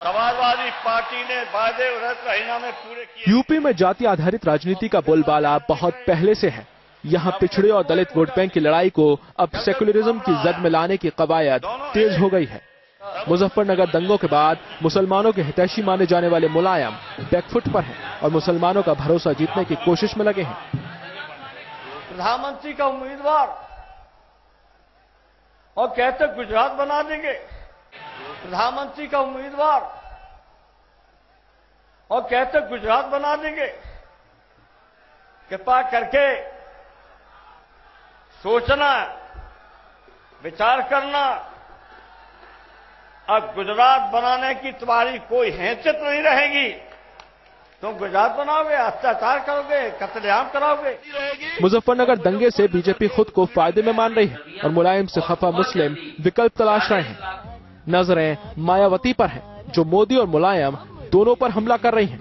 Samajwadi party ने वादे में पूरे किए। यूपी में जाति आधारित राजनीति का बोलबाला बहुत पहले से है। यहाँ पिछड़े और दलित वोट बैंक की लड़ाई को अब सेकुलरिज्म की जद में लाने की कवायद तेज हो गई है। मुजफ्फरनगर दंगों के बाद मुसलमानों के हितैषी माने जाने वाले मुलायम बैकफुट पर हैं और मुसलमानों का भरोसा जीतने की कोशिश में लगे हैं। प्रधानमंत्री का उम्मीदवार और कहते गुजरात बना देंगे। प्रधानमंत्री का उम्मीदवार और कहते गुजरात बना देंगे। कृपा करके सोचना, विचार करना। अब गुजरात बनाने की तुम्हारी कोई हैसियत नहीं रहेगी। तुम गुजरात बनाओगे, अत्याचार करोगे, कत्लेआम कराओगे। मुजफ्फरनगर दंगे से बीजेपी खुद को फायदे में मान रही है और मुलायम से खफा मुस्लिम विकल्प तलाश रहे हैं। नजरें मायावती पर हैं, जो मोदी और मुलायम दोनों पर हमला कर रही हैं।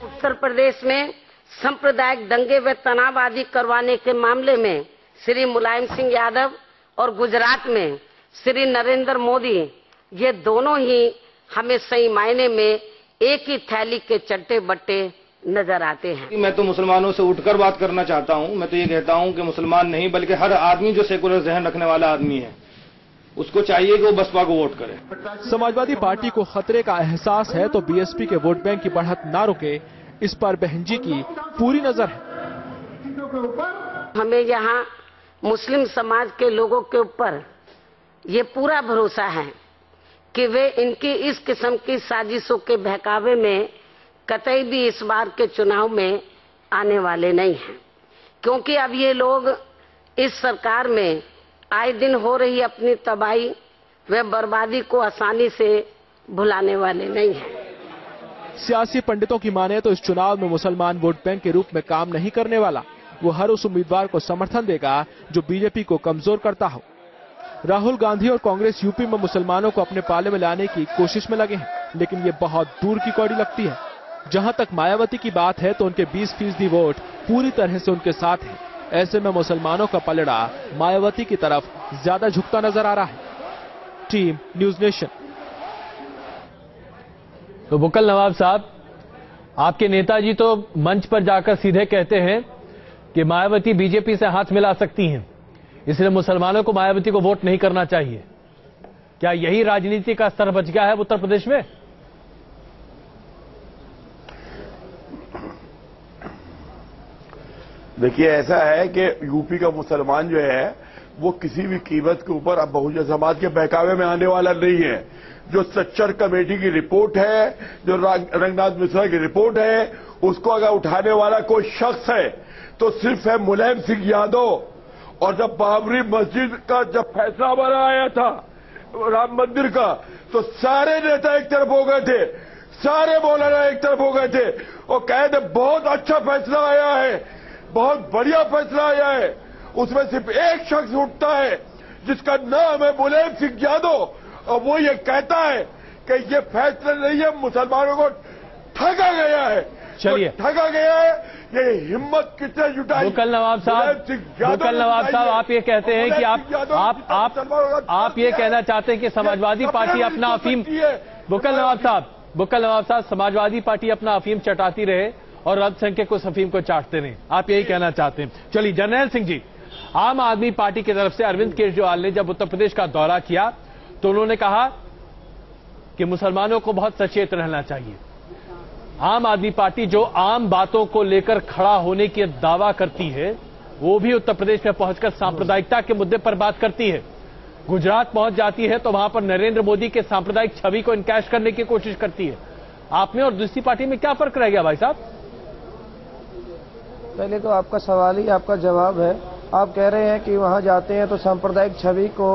उत्तर प्रदेश में सांप्रदायिक दंगे व तनाव आदि करवाने के मामले में श्री मुलायम सिंह यादव और गुजरात में श्री नरेंद्र मोदी, ये दोनों ही हमें सही मायने में एक ही थैली के चट्टे बट्टे नजर आते हैं। मैं तो मुसलमानों से उठकर बात करना चाहता हूं। मैं तो ये कहता हूं कि मुसलमान नहीं बल्कि हर आदमी जो सेकुलर जहन रखने वाला आदमी है, उसको चाहिए कि वो बसपा को वोट करे। समाजवादी पार्टी को खतरे का एहसास है तो बीएसपी के वोट बैंक की बढ़त ना रुके, इस पर बहन जी की पूरी नजर है। हमें यहाँ मुस्लिम समाज के लोगों के ऊपर ये पूरा भरोसा है कि वे इनकी इस किस्म की साजिशों के बहकावे में कतई भी इस बार के चुनाव में आने वाले नहीं हैं, क्योंकि अब ये लोग इस सरकार में आए दिन हो रही अपनी तबाही व बर्बादी को आसानी से भुलाने वाले नहीं हैं। सियासी पंडितों की माने तो इस चुनाव में मुसलमान वोट बैंक के रूप में काम नहीं करने वाला। वो हर उस उम्मीदवार को समर्थन देगा जो बीजेपी को कमजोर करता हो। राहुल गांधी और कांग्रेस यूपी में मुसलमानों को अपने पाले में लाने की कोशिश में लगे हैं, लेकिन ये बहुत दूर की कौड़ी लगती है। जहां तक मायावती की बात है तो उनके 20% वोट पूरी तरह से उनके साथ है। ऐसे में मुसलमानों का पलड़ा मायावती की तरफ ज्यादा झुकता नजर आ रहा है। Team news nation. तो बुक्कल नवाब साहब, आपके नेताजी तो मंच पर जाकर सीधे कहते हैं कि मायावती बीजेपी से हाथ मिला सकती हैं, इसलिए मुसलमानों को मायावती को वोट नहीं करना चाहिए। क्या यही राजनीति का स्तर बच गया है उत्तर प्रदेश में? देखिए, ऐसा है कि यूपी का मुसलमान जो है वो किसी भी कीमत के ऊपर अब बहुजन समाज के बहकावे में आने वाला नहीं है। जो सच्चर कमेटी की रिपोर्ट है, जो रंगनाथ मिश्रा की रिपोर्ट है, उसको अगर उठाने वाला कोई शख्स है तो सिर्फ है मुलायम सिंह यादव। और जब बाबरी मस्जिद का जब फैसला बना आया था राम मंदिर का, तो सारे नेता एक तरफ हो गए थे, सारे मौलाना एक तरफ हो गए थे और कहे थे बहुत अच्छा फैसला आया है, बहुत बढ़िया फैसला आया है। उसमें सिर्फ एक शख्स उठता है जिसका नाम है मुलायम सिंह यादव, और वो ये कहता है कि ये फैसला नहीं है, मुसलमानों को ठगा गया है। चलिए, ठगा गया है, ये हिम्मत किसने जुटाई? बुक्कल नवाब साहब, आप ये कहते हैं कि आप ये कहना चाहते हैं कि समाजवादी पार्टी अपना अफीम, बुक्कल नवाब साहब, समाजवादी पार्टी अपना अफीम चटाती रहे और अल्पसंख्यक उस अफीम को चाटते रहे, आप यही कहना चाहते हैं। चलिए, जर्नैल सिंह जी, आम आदमी पार्टी की तरफ से अरविंद केजरीवाल ने जब उत्तर प्रदेश का दौरा किया तो उन्होंने कहा कि मुसलमानों को बहुत सचेत रहना चाहिए। आम आदमी पार्टी जो आम बातों को लेकर खड़ा होने की दावा करती है, वो भी उत्तर प्रदेश में पहुंचकर सांप्रदायिकता के मुद्दे पर बात करती है। गुजरात पहुंच जाती है तो वहां पर नरेंद्र मोदी के सांप्रदायिक छवि को इनकैश करने की कोशिश करती है। आप में और दूसरी पार्टी में क्या फर्क रह गया भाई साहब? पहले तो आपका सवाल ही आपका जवाब है। आप कह रहे हैं कि वहां जाते हैं तो सांप्रदायिक छवि को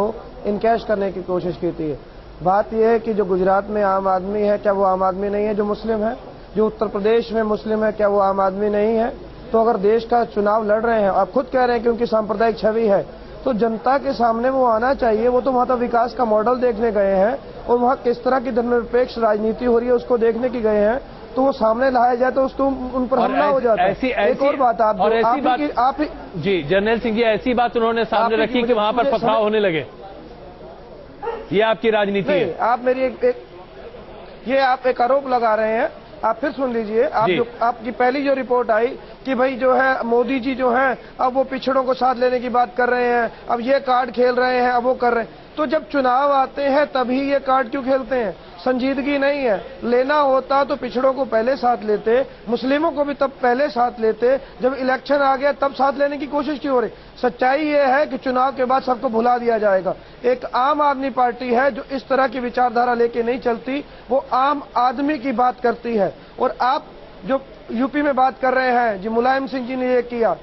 इनकैश करने की कोशिश की है। बात यह है कि जो गुजरात में आम आदमी है, क्या वो आम आदमी नहीं है जो मुस्लिम है? जो उत्तर प्रदेश में मुस्लिम है, क्या वो आम आदमी नहीं है? तो अगर देश का चुनाव लड़ रहे हैं, आप खुद कह रहे हैं कि उनकी सांप्रदायिक छवि है, तो जनता के सामने वो आना चाहिए। वो तो वहां तो विकास का मॉडल देखने गए हैं और वहां किस तरह की धर्मनिरपेक्ष राजनीति हो रही है उसको देखने की गए हैं। तो वो सामने लाया जाए तो उसको उन पर हमला हो जाता है। एक और बात आप जी जर्नैल सिंह जी, ऐसी बात उन्होंने सामने रखी कि वहां पर पथराव होने लगे, ये आपकी राजनीति है। आप मेरी ये आप एक आरोप लगा रहे हैं। आप फिर सुन लीजिए, आपकी पहली जो रिपोर्ट आई कि भाई जो है मोदी जी जो हैं अब वो पिछड़ों को साथ लेने की बात कर रहे हैं, अब ये कार्ड खेल रहे हैं, अब वो कर रहे हैं। तो जब चुनाव आते हैं तभी ये कार्ड क्यों खेलते हैं? संजीदगी नहीं है। लेना होता तो पिछड़ों को पहले साथ लेते, मुस्लिमों को भी तब पहले साथ लेते। जब इलेक्शन आ गया तब साथ लेने की कोशिश क्यों हो रही? सच्चाई ये है कि चुनाव के बाद सबको भुला दिया जाएगा। एक आम आदमी पार्टी है जो इस तरह की विचारधारा लेके नहीं चलती, वो आम आदमी की बात करती है। और आप जो यूपी में बात कर रहे हैं, जो मुलायम सिंह जी ने ये किया,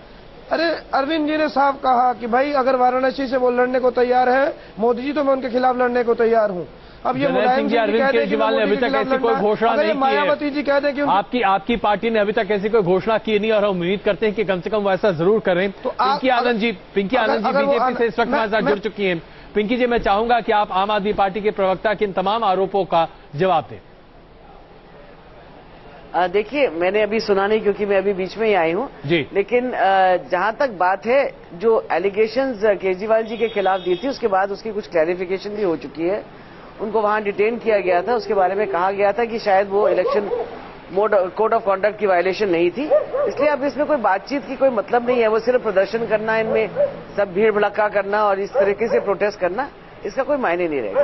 अरे अरविंद जी ने साफ कहा कि भाई अगर वाराणसी से वो लड़ने को तैयार है मोदी जी, तो मैं उनके खिलाफ लड़ने को तैयार हूँ। अब ये मुलायम सिंह अरविंद केजरीवाल ने अभी तक ऐसी कोई घोषणा नहीं की है। मायावती जी कहते हैं कि आपकी पार्टी ने अभी तक ऐसी कोई घोषणा की नहीं, और हम उम्मीद करते हैं कि कम से कम वो ऐसा जरूर करें। तो पिंकी आनंद जी बीजेपी से इस वक्त हमारे साथ जुड़ चुकी हैं। पिंकी जी, मैं चाहूंगा कि आप आम आदमी पार्टी के प्रवक्ता के इन तमाम आरोपों का जवाब दें। देखिए, मैंने अभी सुना नहीं क्योंकि मैं अभी बीच में ही आई हूँ जी, लेकिन जहां तक बात है, जो एलिगेशंस केजरीवाल जी के खिलाफ दी थी उसके बाद उसकी कुछ क्लैरिफिकेशन भी हो चुकी है। उनको वहां डिटेन किया गया था, उसके बारे में कहा गया था कि शायद वो इलेक्शन कोड ऑफ कॉन्डक्ट की वायलेशन नहीं थी, इसलिए अब इसमें कोई बातचीत की कोई मतलब नहीं है। वो सिर्फ प्रदर्शन करना, इनमें सब भीड़ भड़का करना और इस तरीके से प्रोटेस्ट करना, इसका कोई मायने नहीं रहेगा।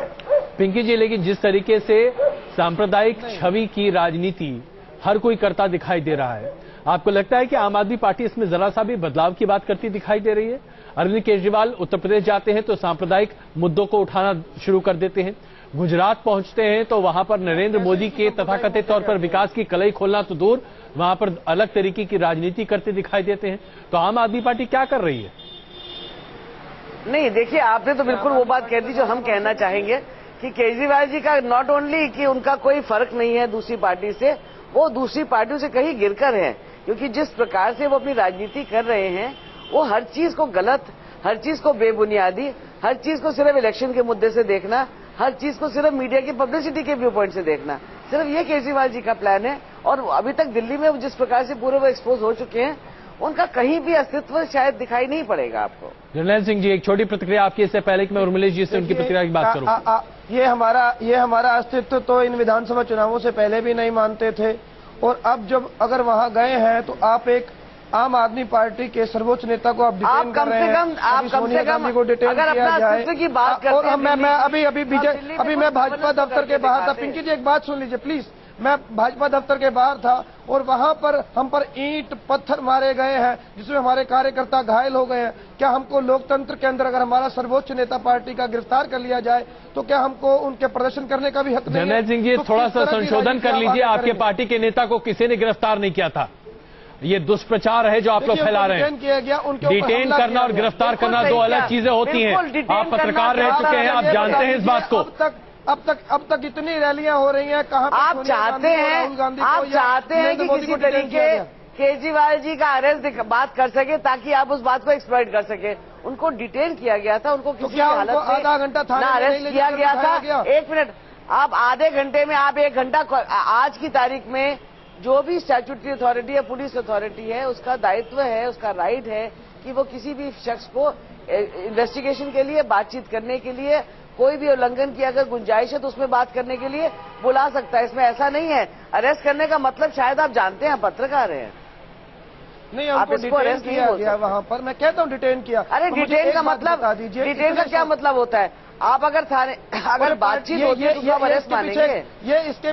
पिंकी जी, लेकिन जिस तरीके से सांप्रदायिक छवि की राजनीति हर कोई करता दिखाई दे रहा है, आपको लगता है कि आम आदमी पार्टी इसमें जरा सा भी बदलाव की बात करती दिखाई दे रही है? अरविंद केजरीवाल उत्तर प्रदेश जाते हैं तो सांप्रदायिक मुद्दों को उठाना शुरू कर देते हैं, गुजरात पहुंचते हैं तो वहां पर नरेंद्र मोदी के तथाकथित तौर पर विकास की कलई खोलना तो दूर, वहां पर अलग तरीके की राजनीति करते दिखाई देते हैं। तो आम आदमी पार्टी क्या कर रही है? नहीं, देखिए, आपने तो बिल्कुल वो बात कह दी जो हम कहना चाहेंगे कि केजरीवाल जी का नॉट ओनली कि उनका कोई फर्क नहीं है दूसरी पार्टी से, वो दूसरी पार्टियों से कहीं गिरकर है, क्योंकि जिस प्रकार से वो अपनी राजनीति कर रहे हैं, वो हर चीज को गलत, हर चीज को बेबुनियादी, हर चीज को सिर्फ इलेक्शन के मुद्दे से देखना, हर चीज को सिर्फ मीडिया की पब्लिसिटी के व्यू पॉइंट से देखना, सिर्फ ये केजरीवाल जी का प्लान है। और अभी तक दिल्ली में जिस प्रकार से पूरे वो एक्सपोज हो चुके हैं, उनका कहीं भी अस्तित्व शायद दिखाई नहीं पड़ेगा आपको। जर्नैल सिंह जी, एक छोटी प्रतिक्रिया आपकी, इससे पहले कि मैं उर्मिलेश जी से उनकी प्रतिक्रिया की बात करूं। ये हमारा अस्तित्व तो इन विधानसभा चुनावों से पहले भी नहीं मानते थे, और अब जब अगर वहां गए हैं तो आप एक आम आदमी पार्टी के सर्वोच्च नेता को आप डिटेन कर रहे हैं। आप कम से कम को डिटेन किया जाए की बात करते और मैं मैं भाजपा दफ्तर के बाहर था। पिंकी जी, एक बात सुन लीजिए प्लीज। मैं भाजपा दफ्तर के बाहर था और वहां पर हम पर ईंट पत्थर मारे गए हैं, जिसमें हमारे कार्यकर्ता घायल हो गए हैं। क्या हमको लोकतंत्र के अंदर अगर हमारा सर्वोच्च नेता पार्टी का गिरफ्तार कर लिया जाए तो क्या हमको उनके प्रदर्शन करने का भी हक नहीं है? जर्नैल सिंह जी, थोड़ा सा संशोधन कर लीजिए। आपके पार्टी के नेता को किसी ने गिरफ्तार नहीं किया था, ये दुष्प्रचार है जो आप लोग फैला रहे हैं। डिटेन करना और गिरफ्तार करना दो अलग चीजें होती हैं। आप पत्रकार रह चुके हैं, आप जानते हैं इस बात को। अब तक इतनी रैलियां हो रही हैं, कहां आप चाहते हैं कि किसी तरीके केजरीवाल जी का अरेस्ट बात कर सके ताकि आप उस बात को एक्सप्लॉइट कर सके। उनको डिटेन किया गया था, उनको किसी हालत में आधा घंटा थाने अरेस्ट किया गया था। एक मिनट, आप आधे घंटे में, आप 1 घंटा, आज की तारीख में जो भी स्टैट्यूटरी अथॉरिटी या पुलिस अथॉरिटी है, उसका दायित्व है, उसका राइट है कि वो किसी भी शख्स को इन्वेस्टिगेशन के लिए, बातचीत करने के लिए, कोई भी उल्लंघन की अगर गुंजाइश है तो उसमें बात करने के लिए बुला सकता है। इसमें ऐसा नहीं है अरेस्ट करने का मतलब, शायद आप जानते हैं, पत्रकार हैं। नहीं, आप इसको अरेस्ट किया गया वहां पर। मैं कहता हूँ डिटेन किया। अरे डिटेन का मतलब, डिटेन का क्या मतलब होता है? आप अगर थाने, अगर बातचीत होती है तो आप अरेस्ट मानेंगे? ये इसके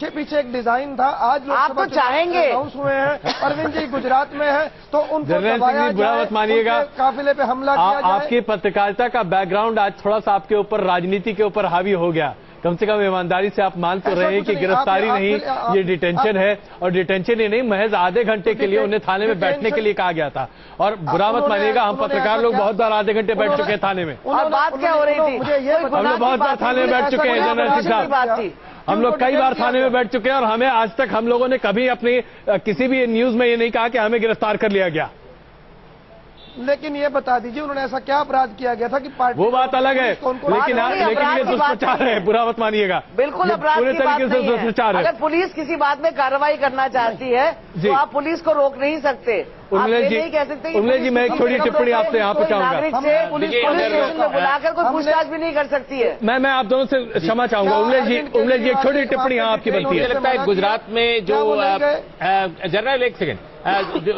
पीछे एक डिजाइन था। आज आप तो चाहेंगे अनाउंस हुए हैं, अरविंद जी गुजरात में है तो उनको बुरा मत मानिएगा, काफिले पे हमला किया जाए। आपकी पत्रकारिता का बैकग्राउंड आज थोड़ा सा आपके ऊपर राजनीति के ऊपर हावी हो गया। कम से कम ईमानदारी से आप मान तो रहे हैं कि गिरफ्तारी नहीं, ये डिटेंशन है। और डिटेंशन ही नहीं, महज आधे घंटे के लिए उन्हें थाने में बैठने के लिए कहा गया था। और बुरा मत मानिएगा, हम पत्रकार लोग बहुत बार आधे घंटे बैठ चुके हैं थाने में। और बात क्या हो रही थी? हम लोग बहुत बार थाने में बैठ चुके हैं जनरल सिंह साहब, हम लोग कई बार थाने में बैठ चुके हैं। और हमें आज तक, हम लोगों ने कभी अपनी किसी भी न्यूज में ये नहीं कहा कि हमें गिरफ्तार कर लिया गया। लेकिन ये बता दीजिए उन्होंने ऐसा क्या अपराध किया गया था कि पार्टी वो बात अलग है, लेकिन ये दुष्प्रचार है, बुरा मत मानिएगा। बिल्कुल अपराध पूरे की बात तरीके से नहीं दुष्प्रचार है। है। अगर पुलिस किसी बात में कार्रवाई करना चाहती है तो आप पुलिस को रोक नहीं सकते। उमलेश जी, मैं एक छोटी टिप्पणी आपसे यहाँ पे चाहूंगा। नागरिक से पुलिस स्टेशन में बुलाकर कोई पूछताछ भी नहीं कर सकती है। मैं आप दोनों से क्षमा चाहूंगा। उमलेश जी, एक छोटी टिप्पणी यहाँ आपकी बनती है। मुझे लगता है गुजरात में जो जनरल, एक सेकंड,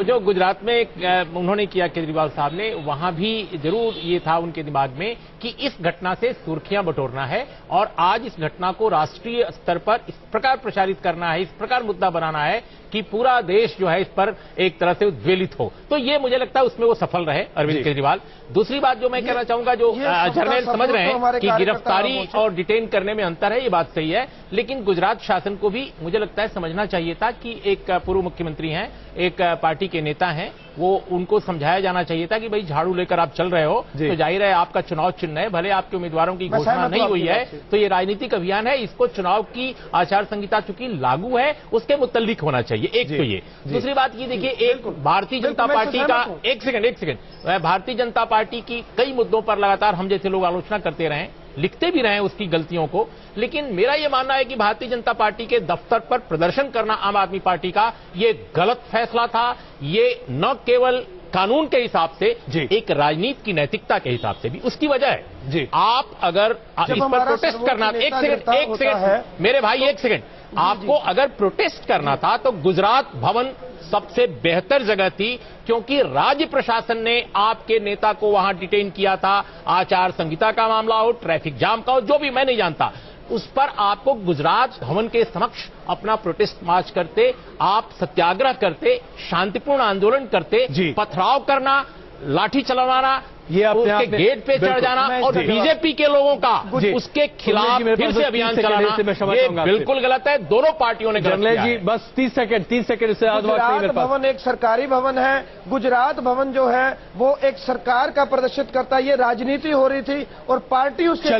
जो गुजरात में उन्होंने किया केजरीवाल साहब ने, वहां भी जरूर ये था उनके दिमाग में कि इस घटना से सुर्खियां बटोरना है और आज इस घटना को राष्ट्रीय स्तर पर इस प्रकार प्रचारित करना है, इस प्रकार मुद्दा बनाना है कि पूरा देश जो है इस पर एक तरह से उद्वेलित हो। तो ये मुझे लगता है उसमें वो सफल रहे अरविंद केजरीवाल। दूसरी बात जो मैं कहना चाहूंगा, जो जर्नल समझ रहे हैं कि गिरफ्तारी और डिटेन करने में अंतर है, ये बात सही है, लेकिन गुजरात शासन को भी मुझे लगता है समझना चाहिए था कि एक पूर्व मुख्यमंत्री हैं, एक पार्टी के नेता हैं, वो उनको समझाया जाना चाहिए था कि भाई झाड़ू लेकर आप चल रहे हो तो जाहिर है आपका चुनाव चिन्ह है, भले आपके उम्मीदवारों की घोषणा नहीं हुई है तो ये राजनीतिक अभियान है, इसको चुनाव की आचार संहिता चूंकि लागू है उसके मुतल्लिक होना चाहिए। एक तो ये, दूसरी बात ये देखिए, एक भारतीय जनता पार्टी का, एक सेकंड, भारतीय जनता पार्टी की कई मुद्दों पर लगातार हम जैसे लोग आलोचना करते रहे, लिखते भी रहे उसकी गलतियों को, लेकिन मेरा यह मानना है कि भारतीय जनता पार्टी के दफ्तर पर प्रदर्शन करना आम आदमी पार्टी का ये गलत फैसला था। ये न केवल कानून के हिसाब से, एक राजनीति की नैतिकता के हिसाब से भी उसकी वजह है। आप अगर इस पर प्रोटेस्ट करना, एक सेकंड मेरे भाई, एक सेकंड, आपको अगर प्रोटेस्ट करना था तो गुजरात भवन सबसे बेहतर जगह थी, क्योंकि राज्य प्रशासन ने आपके नेता को वहां डिटेन किया था। आचार संहिता का मामला हो, ट्रैफिक जाम का हो, जो भी मैं नहीं जानता, उस पर आपको गुजरात भवन के समक्ष अपना प्रोटेस्ट मार्च करते, आप सत्याग्रह करते, शांतिपूर्ण आंदोलन करते, पथराव करना, लाठी चलवाना, ये उसके गेट पे चढ़ जाना और बीजेपी के लोगों का उसके खिलाफ फिर से अभियान चलाना, ये बिल्कुल गलत है। दोनों पार्टियों ने गलत किया जी। बस 30 सेकंड से गुजरात भवन एक सरकारी भवन है। गुजरात भवन जो है वो एक सरकार का प्रदर्शित करता है, ये राजनीति हो रही थी और पार्टी उसके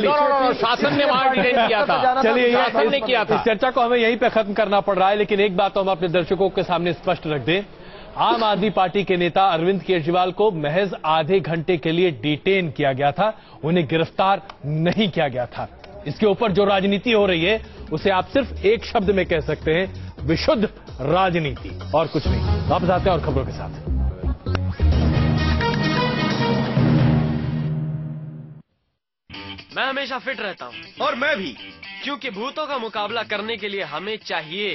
शासन ने वहां डिटेन किया था। चलिए, शासन ने किया था। इस चर्चा को हमें यहीं पे खत्म करना पड़ रहा है, लेकिन एक बात तो हम अपने दर्शकों के सामने स्पष्ट रख दें, आम आदमी पार्टी के नेता अरविंद केजरीवाल को महज आधे घंटे के लिए डिटेन किया गया था, उन्हें गिरफ्तार नहीं किया गया था। इसके ऊपर जो राजनीति हो रही है उसे आप सिर्फ एक शब्द में कह सकते हैं, विशुद्ध राजनीति, और कुछ नहीं। वापस आते हैं और खबरों के साथ। मैं हमेशा फिट रहता हूँ और मैं भी, क्योंकि भूतों का मुकाबला करने के लिए हमें चाहिए